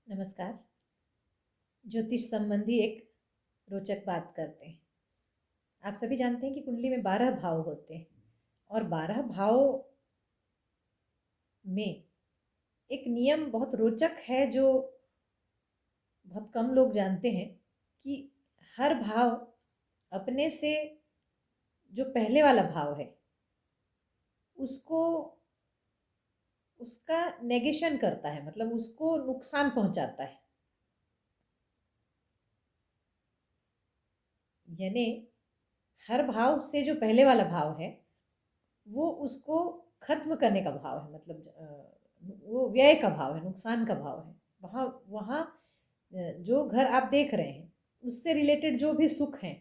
नमस्कार। ज्योतिष संबंधी एक रोचक बात करते हैं। आप सभी जानते हैं कि कुंडली में 12 भाव होते हैं और 12 भाव में एक नियम बहुत रोचक है जो बहुत कम लोग जानते हैं कि हर भाव अपने से जो पहले वाला भाव है उसको उसका नेगेशन करता है, मतलब उसको नुकसान पहुंचाता है। यानी हर भाव से जो पहले वाला भाव है वो उसको खत्म करने का भाव है, मतलब वो व्यय का भाव है, नुकसान का भाव है। वहाँ वहाँ जो घर आप देख रहे हैं उससे रिलेटेड जो भी सुख हैं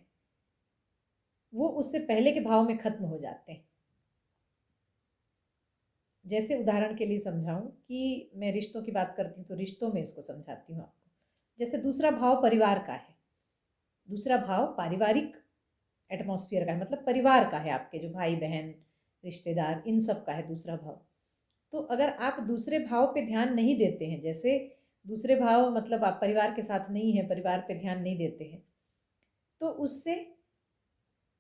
वो उससे पहले के भाव में खत्म हो जाते हैं। जैसे उदाहरण के लिए समझाऊं कि मैं रिश्तों की बात करती हूँ तो रिश्तों में इसको समझाती हूँ आपको। जैसे दूसरा भाव परिवार का है, दूसरा भाव पारिवारिक एटमॉस्फेयर का है, मतलब परिवार का है, आपके जो भाई बहन रिश्तेदार इन सब का है दूसरा भाव। तो अगर आप दूसरे भाव पे ध्यान नहीं देते हैं, जैसे दूसरे भाव मतलब आप परिवार के साथ नहीं है, परिवार पे ध्यान नहीं देते हैं, तो उससे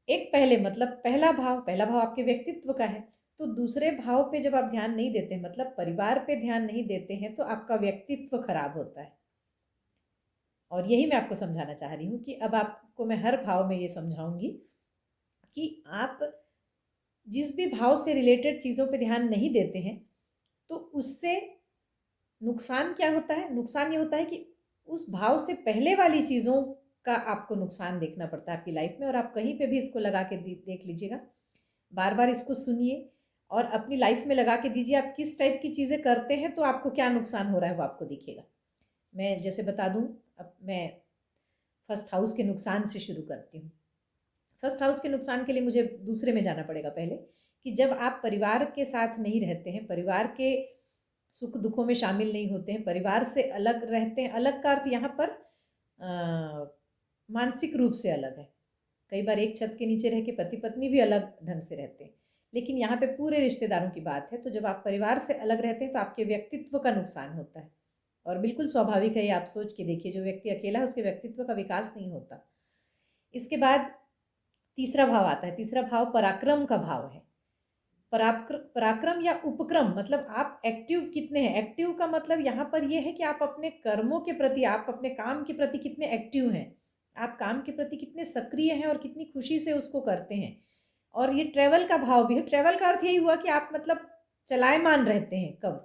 एक पहले मतलब पहला भाव आपके व्यक्तित्व का है, तो दूसरे भाव पे जब आप ध्यान नहीं देते हैं, मतलब परिवार पे ध्यान नहीं देते हैं, तो आपका व्यक्तित्व खराब होता है। और यही मैं आपको समझाना चाह रही हूँ कि अब आपको मैं हर भाव में ये समझाऊंगी कि आप जिस भी भाव से रिलेटेड चीज़ों पे ध्यान नहीं देते हैं तो उससे नुकसान क्या होता है। नुकसान ये होता है कि उस भाव से पहले वाली चीज़ों का आपको नुकसान देखना पड़ता है आपकी लाइफ में। और आप कहीं पे भी इसको लगा के देख लीजिएगा, बार बार इसको सुनिए और अपनी लाइफ में लगा के दीजिए, आप किस टाइप की चीज़ें करते हैं तो आपको क्या नुकसान हो रहा है वो आपको दिखेगा। मैं जैसे बता दूं, अब मैं फर्स्ट हाउस के नुकसान से शुरू करती हूँ। फर्स्ट हाउस के नुकसान के लिए मुझे दूसरे में जाना पड़ेगा पहले, कि जब आप परिवार के साथ नहीं रहते हैं, परिवार के सुख दुखों में शामिल नहीं होते हैं, परिवार से अलग रहते हैं। अलग का अर्थ यहाँ पर मानसिक रूप से अलग है। कई बार एक छत के नीचे रह के पति पत्नी भी अलग ढंग से रहते हैं, लेकिन यहाँ पे पूरे रिश्तेदारों की बात है। तो जब आप परिवार से अलग रहते हैं तो आपके व्यक्तित्व का नुकसान होता है। और बिल्कुल स्वाभाविक है, ये आप सोच के देखिए, जो व्यक्ति अकेला है उसके व्यक्तित्व का विकास नहीं होता। इसके बाद तीसरा भाव आता है। तीसरा भाव पराक्रम का भाव है। पराक्रम या उपक्रम, मतलब आप एक्टिव कितने हैं। एक्टिव का मतलब यहाँ पर यह है कि आप अपने कर्मों के प्रति, आप अपने काम के प्रति कितने एक्टिव हैं, आप काम के प्रति कितने सक्रिय हैं और कितनी खुशी से उसको करते हैं। और ये ट्रैवल का भाव भी है। ट्रैवल का अर्थ यही हुआ कि आप मतलब चलायमान रहते हैं। कब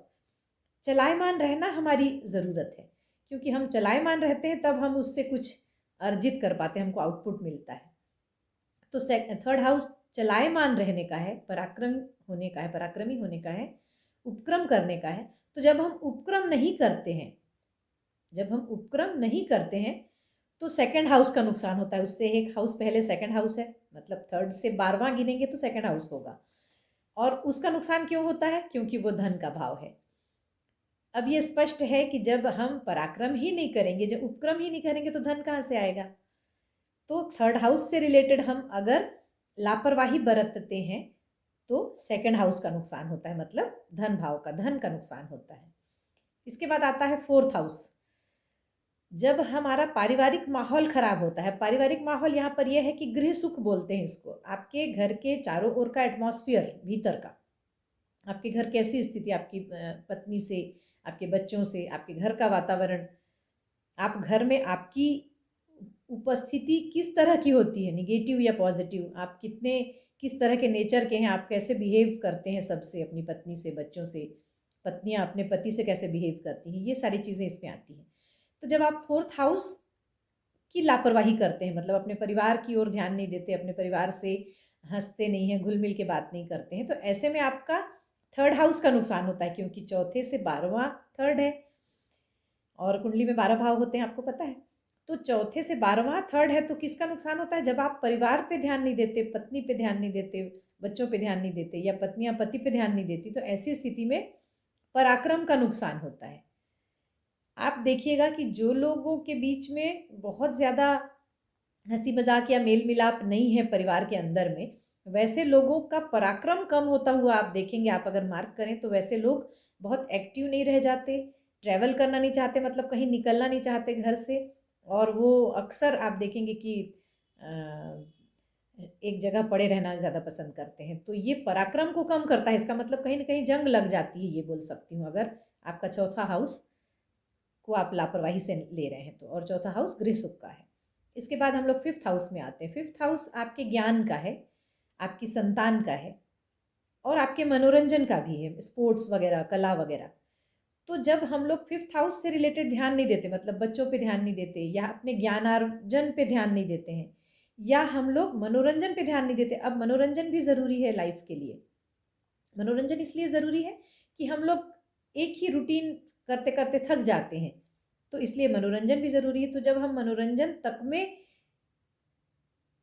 चलायमान रहना हमारी ज़रूरत है, क्योंकि हम चलायमान रहते हैं तब हम उससे कुछ अर्जित कर पाते हैं, हमको आउटपुट मिलता है। तो थर्ड हाउस चलायमान रहने का है, पराक्रम होने का है, पराक्रमी होने का है, उपक्रम करने का है। तो जब हम उपक्रम नहीं करते हैं, जब हम उपक्रम नहीं करते हैं तो सेकंड हाउस का नुकसान होता है। उससे एक हाउस पहले सेकंड हाउस है, मतलब थर्ड से 12वां गिनेंगे तो सेकंड हाउस होगा। और उसका नुकसान क्यों होता है? क्योंकि वो धन का भाव है। अब ये स्पष्ट है कि जब हम पराक्रम ही नहीं करेंगे, जब उपक्रम ही नहीं करेंगे तो धन कहाँ से आएगा। तो थर्ड हाउस से रिलेटेड हम अगर लापरवाही बरतते हैं तो सेकंड हाउस का नुकसान होता है, मतलब धन भाव का, धन का नुकसान होता है। इसके बाद आता है फोर्थ हाउस। जब हमारा पारिवारिक माहौल खराब होता है, पारिवारिक माहौल यहाँ पर यह है कि गृह सुख बोलते हैं इसको, आपके घर के चारों ओर का एटमॉस्फेयर, भीतर का आपके घर कैसी स्थिति, आपकी पत्नी से, आपके बच्चों से, आपके घर का वातावरण, आप घर में आपकी उपस्थिति किस तरह की होती है, निगेटिव या पॉजिटिव, आप कितने किस तरह के नेचर के हैं, आप कैसे बिहेव करते हैं सबसे, अपनी पत्नी से, बच्चों से, पत्नियां अपने पति से कैसे बिहेव करती हैं, ये सारी चीज़ें इसमें आती हैं। तो जब आप फोर्थ हाउस की लापरवाही करते हैं, मतलब अपने परिवार की ओर ध्यान नहीं देते, अपने परिवार से हंसते नहीं हैं, घुल मिल के बात नहीं करते हैं, तो ऐसे में आपका थर्ड हाउस का नुकसान होता है, क्योंकि चौथे से 12वां थर्ड है और कुंडली में 12 भाव होते हैं, आपको पता है। तो चौथे से 12वां थर्ड है, तो किसका नुकसान होता है? जब आप परिवार पे ध्यान नहीं देते, पत्नी पे ध्यान नहीं देते, बच्चों पे ध्यान नहीं देते, या पत्नियां पति पे ध्यान नहीं देती, तो ऐसी स्थिति में पराक्रम का नुकसान होता है। आप देखिएगा कि जो लोगों के बीच में बहुत ज़्यादा हंसी मजाक या मेल मिलाप नहीं है परिवार के अंदर में, वैसे लोगों का पराक्रम कम होता हुआ आप देखेंगे। आप अगर मार्क करें तो वैसे लोग बहुत एक्टिव नहीं रह जाते, ट्रैवल करना नहीं चाहते, मतलब कहीं निकलना नहीं चाहते घर से, और वो अक्सर आप देखेंगे कि एक जगह पड़े रहना ज़्यादा पसंद करते हैं। तो ये पराक्रम को कम करता है, इसका मतलब कहीं ना कहीं जंग लग जाती है, ये बोल सकती हूँ, अगर आपका चौथा हाउस को आप लापरवाही से ले रहे हैं तो। और चौथा हाउस गृह सुख का है। इसके बाद हम लोग फिफ्थ हाउस में आते हैं। फिफ्थ हाउस आपके ज्ञान का है, आपकी संतान का है, और आपके मनोरंजन का भी है, स्पोर्ट्स वगैरह, कला वगैरह। तो जब हम लोग फिफ्थ हाउस से रिलेटेड ध्यान नहीं देते, मतलब बच्चों पे ध्यान नहीं देते, या अपने ज्ञानार्जन पे ध्यान नहीं देते हैं, या हम लोग मनोरंजन पे ध्यान नहीं देते। अब मनोरंजन भी ज़रूरी है लाइफ के लिए। मनोरंजन इसलिए ज़रूरी है कि हम लोग एक ही रूटीन करते करते थक जाते हैं, तो इसलिए मनोरंजन भी ज़रूरी है। तो जब हम मनोरंजन तक में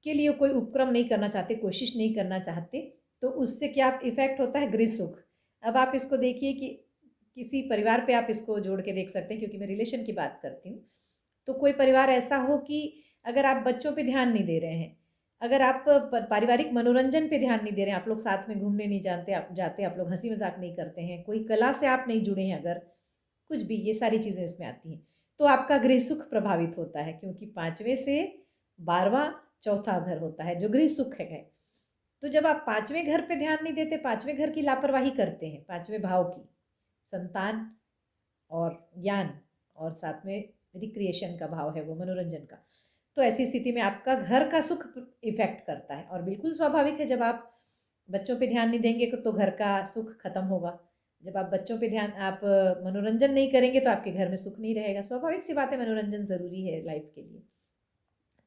के लिए कोई उपक्रम नहीं करना चाहते, कोशिश नहीं करना चाहते, तो उससे क्या इफ़ेक्ट होता है? गृह सुख। अब आप इसको देखिए कि किसी परिवार पे आप इसको जोड़ के देख सकते हैं, क्योंकि मैं रिलेशन की बात करती हूँ। तो कोई परिवार ऐसा हो कि अगर आप बच्चों पे ध्यान नहीं दे रहे हैं, अगर आप पारिवारिक मनोरंजन पे ध्यान नहीं दे रहे हैं, आप लोग साथ में घूमने नहीं जानते, आप जाते, आप लोग हंसी मजाक नहीं करते हैं, कोई कला से आप नहीं जुड़े हैं, अगर कुछ भी, ये सारी चीज़ें इसमें आती हैं, तो आपका गृह सुख प्रभावित होता है। क्योंकि 5वें से 12वां चौथा घर होता है जो गृह सुख है। तो जब आप 5वें घर पे ध्यान नहीं देते, 5वें घर की लापरवाही करते हैं, 5वें भाव की, संतान और ज्ञान, और साथ में रिक्रिएशन का भाव है वो, मनोरंजन का, तो ऐसी स्थिति में आपका घर का सुख इफेक्ट करता है। और बिल्कुल स्वाभाविक है, जब आप बच्चों पे ध्यान नहीं देंगे तो घर का सुख खत्म होगा। जब आप बच्चों पे ध्यान, आप मनोरंजन नहीं करेंगे तो आपके घर में सुख नहीं रहेगा। स्वाभाविक सी बात है, मनोरंजन ज़रूरी है लाइफ के लिए।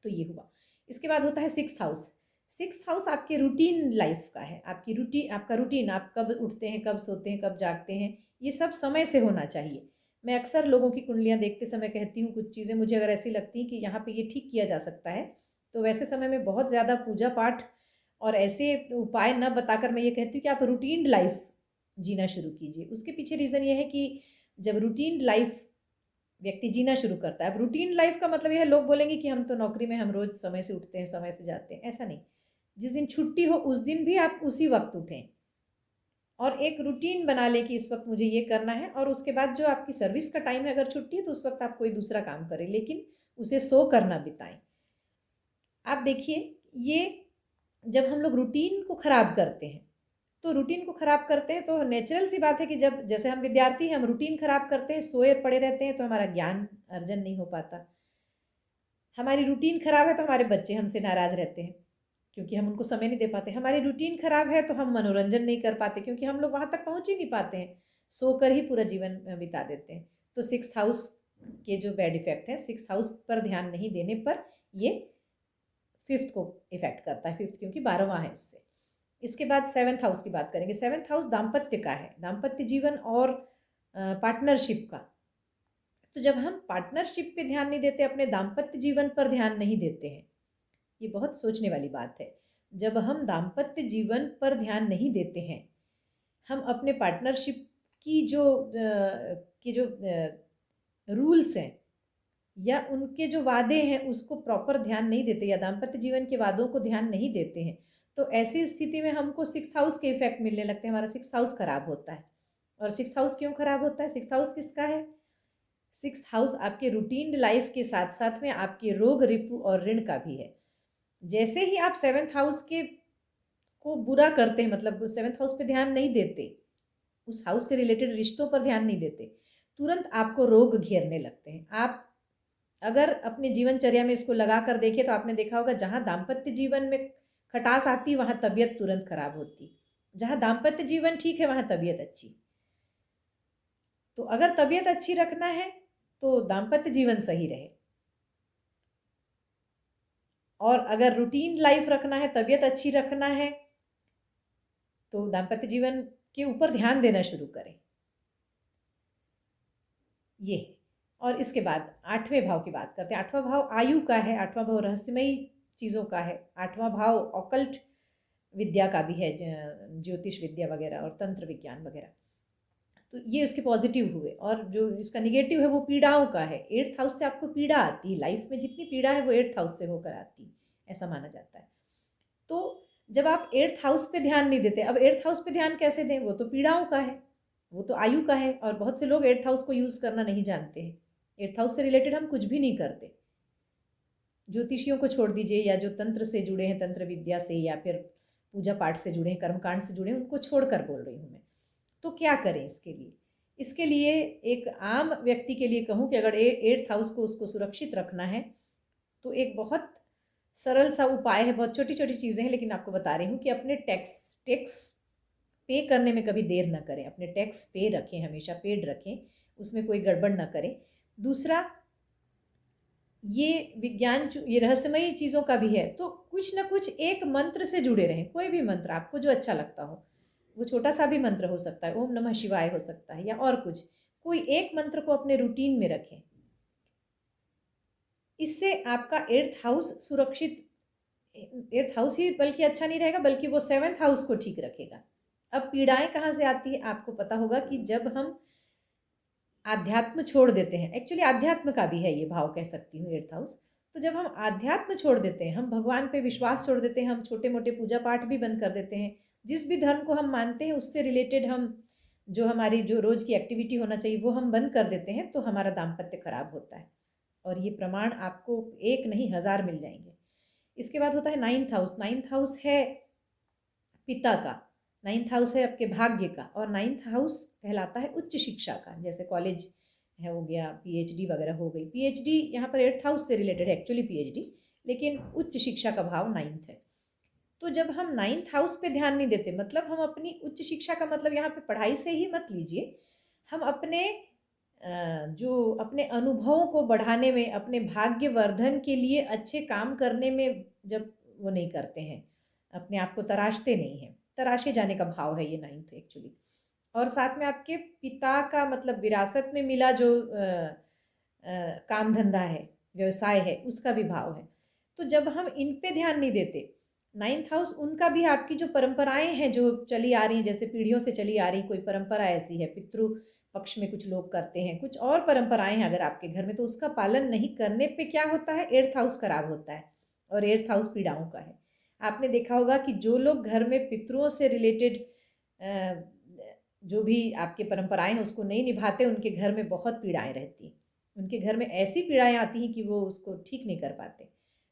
तो ये हुआ। इसके बाद होता है सिक्स्थ हाउस। सिक्स्थ हाउस आपके रूटीन लाइफ का है, आपकी रूटीन, आपका रूटीन, आप कब उठते हैं, कब सोते हैं, कब जागते हैं, ये सब समय से होना चाहिए। मैं अक्सर लोगों की कुंडलियाँ देखते समय कहती हूँ, कुछ चीज़ें मुझे अगर ऐसी लगती हैं कि यहाँ पे ये ठीक किया जा सकता है, तो वैसे समय में बहुत ज़्यादा पूजा पाठ और ऐसे उपाय न बताकर मैं ये कहती हूँ कि आप रूटीन लाइफ जीना शुरू कीजिए। उसके पीछे रीज़न ये है कि जब रूटीन लाइफ व्यक्ति जीना शुरू करता है, अब रूटीन लाइफ का मतलब ये है, लोग बोलेंगे कि हम तो नौकरी में, हम रोज़ समय से उठते हैं, समय से जाते हैं, ऐसा नहीं। जिस दिन छुट्टी हो उस दिन भी आप उसी वक्त उठें, और एक रूटीन बना लें कि इस वक्त मुझे ये करना है, और उसके बाद जो आपकी सर्विस का टाइम है, अगर छुट्टी है तो उस वक्त आप कोई दूसरा काम करें, लेकिन उसे सो कर ना बिताएं। आप देखिए, ये जब हम लोग रूटीन को ख़राब करते हैं, तो रूटीन को ख़राब करते हैं तो नेचुरल सी बात है कि जब, जैसे हम विद्यार्थी हैं, हम रूटीन ख़राब करते हैं, सोए पड़े रहते हैं, तो हमारा ज्ञान अर्जन नहीं हो पाता। हमारी रूटीन ख़राब है तो हमारे बच्चे हमसे नाराज़ रहते हैं, क्योंकि हम उनको समय नहीं दे पाते। हमारी रूटीन ख़राब है तो हम मनोरंजन नहीं कर पाते, क्योंकि हम लोग वहाँ तक पहुँच ही नहीं पाते हैं, सोकर ही पूरा जीवन बिता देते हैं। तो सिक्स्थ हाउस के जो बैड इफ़ेक्ट हैं, सिक्स्थ हाउस पर ध्यान नहीं देने पर ये फिफ्थ को इफ़ेक्ट करता है। फिफ्थ क्योंकि 12वां है उससे। इसके बाद सेवन्थ हाउस की बात करेंगे। सेवन्थ हाउस दाम्पत्य का है, दाम्पत्य जीवन और पार्टनरशिप का। तो जब हम पार्टनरशिप पे ध्यान नहीं देते, अपने दाम्पत्य जीवन पर ध्यान नहीं देते हैं, ये बहुत सोचने वाली बात है। जब हम दाम्पत्य जीवन पर ध्यान नहीं देते हैं, हम अपने पार्टनरशिप की जो रूल्स हैं या उनके जो वादे हैं उसको प्रॉपर ध्यान नहीं देते, या दाम्पत्य जीवन के वादों को ध्यान नहीं देते हैं, तो ऐसी स्थिति में हमको सिक्स्थ हाउस के इफेक्ट मिलने लगते हैं, हमारा सिक्स्थ हाउस खराब होता है। और सिक्स्थ हाउस क्यों खराब होता है? सिक्स्थ हाउस किसका है? सिक्स्थ हाउस आपके रूटीन लाइफ के साथ साथ में आपके रोग, रिपु और ऋण का भी है। जैसे ही आप सेवन्थ हाउस के को बुरा करते हैं, मतलब सेवन्थ हाउस पे ध्यान नहीं देते, उस हाउस से रिलेटेड रिश्तों पर ध्यान नहीं देते, तुरंत आपको रोग घेरने लगते हैं। आप अगर अपने जीवनचर्या में इसको लगा कर देखें तो आपने देखा होगा, जहाँ दाम्पत्य जीवन में खटास आती वहाँ तबीयत तुरंत खराब होती, जहाँ दाम्पत्य जीवन ठीक है वहाँ तबीयत अच्छी। तो अगर तबीयत अच्छी रखना है तो दाम्पत्य जीवन सही रहे, और अगर रूटीन लाइफ रखना है, तबीयत अच्छी रखना है, तो दाम्पत्य जीवन के ऊपर ध्यान देना शुरू करें। ये, और इसके बाद 8वें भाव की बात करते हैं। 8वां भाव आयु का है, 8वां भाव रहस्यमयी चीज़ों का है, 8वां भाव ऑकल्ट विद्या का भी है, ज्योतिष विद्या वगैरह और तंत्र विज्ञान वगैरह। तो ये इसके पॉजिटिव हुए, और जो इसका निगेटिव है वो पीड़ाओं का है। 8th हाउस से आपको पीड़ा आती है, लाइफ में जितनी पीड़ा है वो 8th हाउस से होकर आती, ऐसा माना जाता है। तो जब आप 8th हाउस पे ध्यान नहीं देते, अब 8th हाउस पे ध्यान कैसे दें? वो तो पीड़ाओं का है, वो तो आयु का है, और बहुत से लोग 8th हाउस को यूज़ करना नहीं जानते हैं। 8th हाउस से रिलेटेड हम कुछ भी नहीं करते। ज्योतिषियों को छोड़ दीजिए, या जो तंत्र से जुड़े हैं, तंत्र विद्या से, या फिर पूजा पाठ से जुड़े हैं, कर्मकांड से जुड़े हैं, उनको छोड़कर बोल रही हूँ मैं। तो क्या करें इसके लिए? इसके लिए एक आम व्यक्ति के लिए कहूँ कि अगर 8th हाउस को उसको सुरक्षित रखना है, तो एक बहुत सरल सा उपाय है, बहुत छोटी छोटी चीज़ें हैं, लेकिन आपको बता रही हूँ कि अपने टैक्स पे करने में कभी देर ना करें। अपने टैक्स पे रखें, हमेशा पेड रखें, उसमें कोई गड़बड़ ना करें। दूसरा, ये ये रहस्यमयी चीज़ों का भी है, तो कुछ ना कुछ एक मंत्र से जुड़े रहें। कोई भी मंत्र आपको जो अच्छा लगता हो, वो छोटा सा भी मंत्र हो सकता है, ओम नमः शिवाय हो सकता है, या और कुछ, कोई एक मंत्र को अपने रूटीन में रखें। इससे आपका 8th हाउस सुरक्षित, 8th हाउस ही बल्कि अच्छा नहीं रहेगा, बल्कि वो 7th हाउस को ठीक रखेगा। अब पीड़ाएं कहाँ से आती है? आपको पता होगा कि जब हम आध्यात्म छोड़ देते हैं, एक्चुअली आध्यात्म का भी है ये भाव, कह सकती हूँ 8th हाउस। तो जब हम आध्यात्म छोड़ देते हैं, हम भगवान पे विश्वास छोड़ देते हैं, हम छोटे मोटे पूजा पाठ भी बंद कर देते हैं, जिस भी धर्म को हम मानते हैं उससे रिलेटेड हम जो हमारी जो रोज़ की एक्टिविटी होना चाहिए वो हम बंद कर देते हैं, तो हमारा दाम्पत्य खराब होता है। और ये प्रमाण आपको एक नहीं 1000 मिल जाएंगे। इसके बाद होता है 9th हाउस। 9th हाउस है पिता का, 9th हाउस है आपके भाग्य का, और 9th हाउस कहलाता है उच्च शिक्षा का, जैसे कॉलेज है हो गया, पीएचडी वगैरह हो गई। पीएचडी यहाँ पर 8th हाउस से रिलेटेड है एक्चुअली पीएचडी, लेकिन उच्च शिक्षा का भाव 9th है। तो जब हम 9th हाउस पे ध्यान नहीं देते, मतलब हम अपनी उच्च शिक्षा का मतलब यहाँ पे पढ़ाई से ही मत लीजिए, हम अपने जो अपने अनुभवों को बढ़ाने में, अपने भाग्यवर्धन के लिए अच्छे काम करने में जब वो नहीं करते हैं, अपने आप को तराशते नहीं हैं, तराशे जाने का भाव है ये 9th एक्चुअली। और साथ में आपके पिता का मतलब विरासत में मिला जो काम धंधा है, व्यवसाय है, उसका भी भाव है। तो जब हम इन पे ध्यान नहीं देते, 9th हाउस उनका भी, आपकी जो परंपराएं हैं जो चली आ रही हैं, जैसे पीढ़ियों से चली आ रही कोई परंपरा ऐसी है, पितृ पक्ष में कुछ लोग करते हैं, कुछ और परंपराएं हैं अगर आपके घर में, तो उसका पालन नहीं करने पे क्या होता है? 8th हाउस खराब होता है, और 8th हाउस पीड़ाओं का है। आपने देखा होगा कि जो लोग घर में पितरों से रिलेटेड जो भी आपके परंपराएं हैं उसको नहीं निभाते, उनके घर में बहुत पीड़ाएं रहती हैं, उनके घर में ऐसी पीड़ाएं आती हैं कि वो उसको ठीक नहीं कर पाते।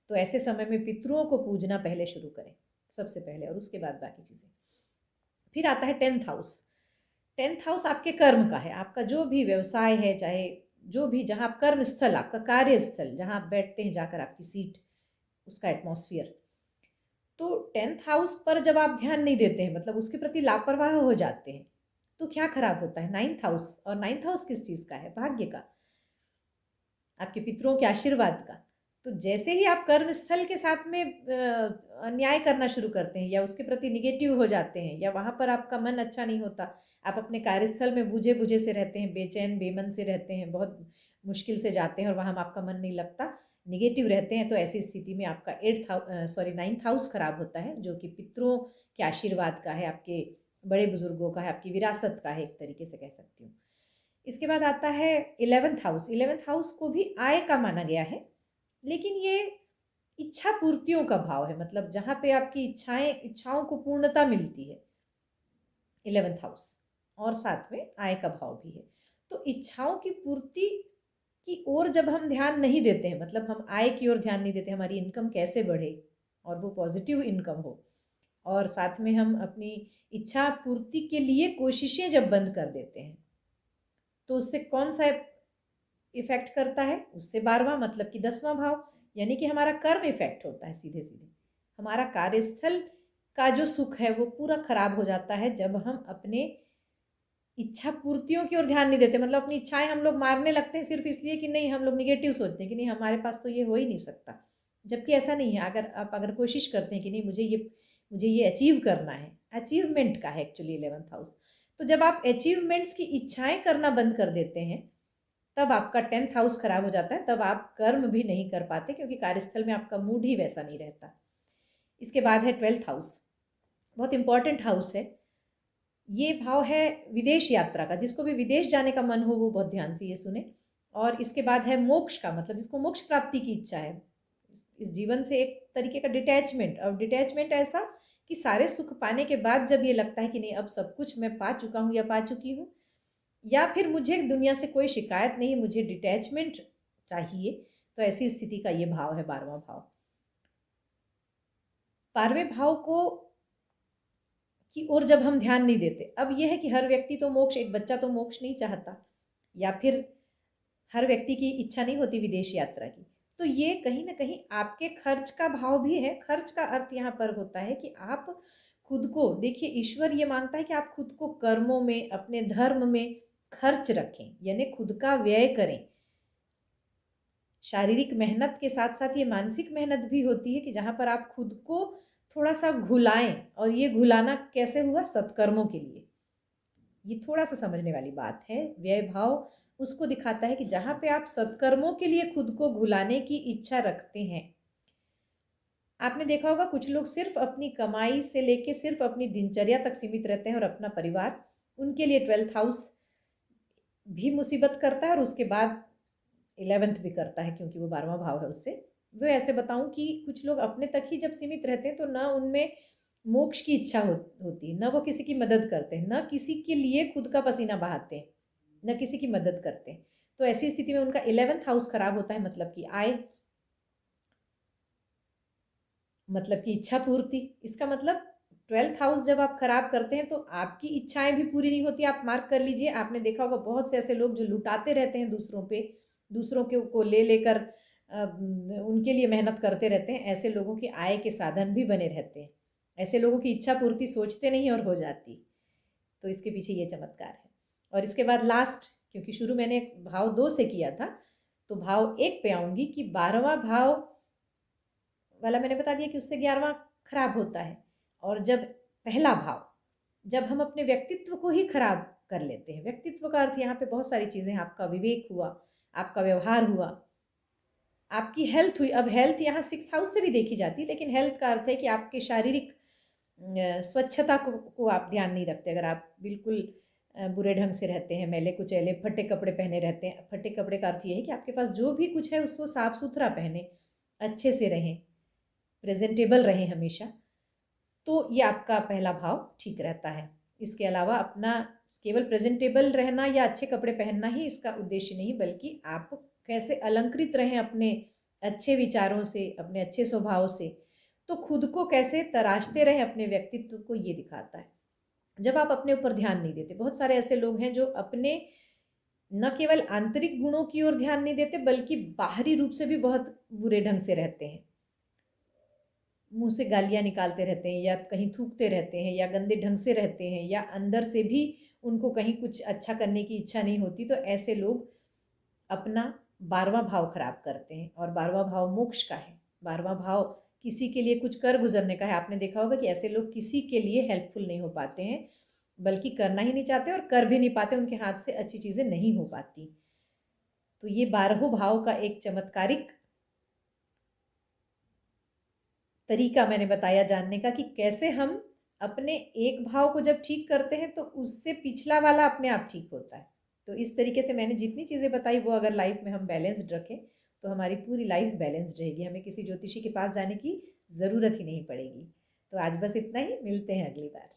तो ऐसे समय में पितरों को पूजना पहले शुरू करें, सबसे पहले, और उसके बाद बाकी चीज़ें। फिर आता है 10th हाउस। 10th हाउस आपके कर्म का है, आपका जो भी व्यवसाय है, चाहे जो भी, जहाँ आप कर्म स्थल, आपका कार्यस्थल, जहाँ आप बैठते हैं जाकर, आपकी सीट, उसका एटमॉस्फियर। तो 10th हाउस पर जब आप ध्यान नहीं देते हैं, मतलब उसके प्रति लापरवाह हो जाते हैं, तो क्या खराब होता है? 9th house. और 9th हाउस किस चीज़ का है? भाग्य का, आपके पितरों के आशीर्वाद का। तो जैसे ही आप कर्म स्थल के साथ में अन्याय करना शुरू करते हैं, या उसके प्रति निगेटिव हो जाते हैं, या वहाँ पर आपका मन अच्छा नहीं होता, आप अपने कार्यस्थल में बुझे बुझे से रहते हैं, बेचैन बेमन से रहते हैं, बहुत मुश्किल से जाते हैं, और वहाँ आपका मन नहीं लगता, निगेटिव रहते हैं, तो ऐसी स्थिति में आपका 9th हाउस खराब होता है, जो कि पितरों के आशीर्वाद का है, आपके बड़े बुजुर्गों का है, आपकी विरासत का है, एक तरीके से कह सकती हूँ। इसके बाद आता है 11th हाउस। 11th हाउस को भी आय का माना गया है, लेकिन ये इच्छा पूर्तियों का भाव है, मतलब जहाँ पे आपकी इच्छाओं को पूर्णता मिलती है, 11th हाउस, और साथ में आय का भाव भी है। तो इच्छाओं की पूर्ति की ओर जब हम ध्यान नहीं देते हैं, मतलब हम आय की ओर ध्यान नहीं देते, हमारी इनकम कैसे बढ़े और वो पॉजिटिव इनकम हो, और साथ में हम अपनी इच्छा पूर्ति के लिए कोशिशें जब बंद कर देते हैं, तो उससे कौन सा इफेक्ट करता है? उससे 12वां, मतलब कि 10वां भाव, यानी कि हमारा कर्म इफेक्ट होता है सीधे सीधे। हमारा कार्यस्थल का जो सुख है वो पूरा खराब हो जाता है जब हम अपने इच्छा पूर्तियों की ओर ध्यान नहीं देते, मतलब अपनी इच्छाएं हम लोग मारने लगते हैं सिर्फ इसलिए कि नहीं, हम लोग निगेटिव सोचते हैं कि नहीं हमारे पास तो ये हो ही नहीं सकता, जबकि ऐसा नहीं है। अगर कोशिश करते हैं कि नहीं, मुझे ये अचीव करना है, अचीवमेंट का है एक्चुअली 11th हाउस। तो जब आप अचीवमेंट्स की इच्छाएं करना बंद कर देते हैं, तब आपका 10th हाउस खराब हो जाता है, तब आप कर्म भी नहीं कर पाते, क्योंकि कार्यस्थल में आपका मूड ही वैसा नहीं रहता। इसके बाद है 12th हाउस, बहुत इंपॉर्टेंट हाउस है। ये भाव है विदेश यात्रा का, जिसको भी विदेश जाने का मन हो वो बहुत ध्यान से ये सुने। और इसके बाद है मोक्ष का, मतलब जिसको मोक्ष प्राप्ति की इच्छा है, इस जीवन से एक तरीके का डिटैचमेंट, और डिटैचमेंट ऐसा कि सारे सुख पाने के बाद जब ये लगता है कि नहीं अब सब कुछ मैं पा चुका हूँ या पा चुकी हूँ, या फिर मुझे दुनिया से कोई शिकायत नहीं, मुझे डिटैचमेंट चाहिए। तो ऐसी स्थिति का ये भाव है 12वां भाव। 12वें भाव को की ओर जब हम ध्यान नहीं देते, अब यह है कि हर व्यक्ति तो मोक्ष, एक बच्चा तो मोक्ष नहीं चाहता, या फिर हर व्यक्ति की इच्छा नहीं होती विदेश यात्रा की। तो ये कहीं ना कहीं आपके खर्च का भाव भी है। खर्च का अर्थ यहाँ पर होता है कि आप खुद को देखिए, ईश्वर ये मांगता है कि आप खुद को कर्मों में, अपने धर्म में खर्च रखें, यानी खुद का व्यय करें। शारीरिक मेहनत के साथ साथ ये मानसिक मेहनत भी होती है कि जहाँ पर आप खुद को थोड़ा सा घुलाएं। और ये घुलाना कैसे हुआ? सत्कर्मों के लिए। ये थोड़ा सा समझने वाली बात है। व्यय भाव उसको दिखाता है कि जहाँ पे आप सत्कर्मों के लिए खुद को घुलाने की इच्छा रखते हैं। आपने देखा होगा कुछ लोग सिर्फ अपनी कमाई से लेके सिर्फ अपनी दिनचर्या तक सीमित रहते हैं, और अपना परिवार उनके लिए 12th हाउस भी मुसीबत करता है, और उसके बाद 11th भी करता है, क्योंकि वो 12वां भाव है उससे। वो ऐसे बताऊं कि कुछ लोग अपने तक ही जब सीमित रहते हैं तो ना उनमें मोक्ष की इच्छा होती, न वो किसी की मदद करते हैं, न किसी के लिए खुद का पसीना बहाते हैं, न किसी की मदद करते हैं। तो ऐसी स्थिति में उनका 11th हाउस खराब होता है, मतलब कि आय, मतलब कि इच्छा पूर्ति। इसका मतलब 12th हाउस जब आप खराब करते हैं तो आपकी इच्छाएं भी पूरी नहीं होती। आप मार्क कर लीजिए, आपने देखा होगा बहुत से ऐसे लोग जो लुटाते रहते हैं दूसरों पे, दूसरों के को ले लेकर उनके लिए मेहनत करते रहते हैं। ऐसे लोगों की आय के साधन भी बने रहते हैं। ऐसे लोगों की इच्छा पूर्ति सोचते नहीं और हो जाती। तो इसके पीछे ये चमत्कार है। और इसके बाद लास्ट, क्योंकि शुरू मैंने भाव 2 से किया था, तो भाव 1 पे आऊंगी कि 12वां भाव वाला मैंने बता दिया कि उससे 11वां खराब होता है। और जब पहला भाव, जब हम अपने व्यक्तित्व को ही खराब कर लेते हैं, व्यक्तित्व का अर्थ यहाँ पे बहुत सारी चीज़ें हैं। आपका विवेक हुआ, आपका व्यवहार हुआ, आपकी हेल्थ हुई। अब हेल्थ यहाँ 6th हाउस से भी देखी जाती है, लेकिन हेल्थ का अर्थ है कि आपके शारीरिक स्वच्छता को आप ध्यान नहीं रखते। अगर आप बिल्कुल बुरे ढंग से रहते हैं, मैले कुचैले फटे कपड़े पहने रहते हैं। फटे कपड़े का अर्थ ये है कि आपके पास जो भी कुछ है उसको साफ सुथरा पहने, अच्छे से रहें, प्रेजेंटेबल रहें हमेशा। तो ये आपका पहला भाव ठीक रहता है। इसके अलावा अपना केवल प्रेजेंटेबल रहना या अच्छे कपड़े पहनना ही इसका उद्देश्य नहीं, बल्कि आप कैसे अलंकृत रहें अपने अच्छे विचारों से, अपने अच्छे स्वभाव से। तो खुद को कैसे तराशते रहें अपने व्यक्तित्व को, ये दिखाता है। जब आप अपने ऊपर ध्यान नहीं देते, बहुत सारे ऐसे लोग हैं जो अपने न केवल आंतरिक गुणों की ओर ध्यान नहीं देते, बल्कि बाहरी रूप से भी बहुत बुरे ढंग से रहते हैं। मुंह से गालियाँ निकालते रहते हैं, या कहीं थूकते रहते हैं, या गंदे ढंग से रहते हैं, या अंदर से भी उनको कहीं कुछ अच्छा करने की इच्छा नहीं होती। तो ऐसे लोग अपना 12वां भाव खराब करते हैं। और 12वां भाव मोक्ष का है। 12वां भाव किसी के लिए कुछ कर गुजरने का है। आपने देखा होगा कि ऐसे लोग किसी के लिए हेल्पफुल नहीं हो पाते हैं, बल्कि करना ही नहीं चाहते, और कर भी नहीं पाते, उनके हाथ से अच्छी चीज़ें नहीं हो पाती। तो ये 12हों भाव का एक चमत्कारिक तरीका मैंने बताया जानने का, कि कैसे हम अपने एक भाव को जब ठीक करते हैं तो उससे पिछला वाला अपने आप ठीक होता है। तो इस तरीके से मैंने जितनी चीज़ें बताई वो अगर लाइफ में हम बैलेंस्ड रखें तो हमारी पूरी लाइफ बैलेंस्ड रहेगी। हमें किसी ज्योतिषी के पास जाने की ज़रूरत ही नहीं पड़ेगी। तो आज बस इतना ही, मिलते हैं अगली बार।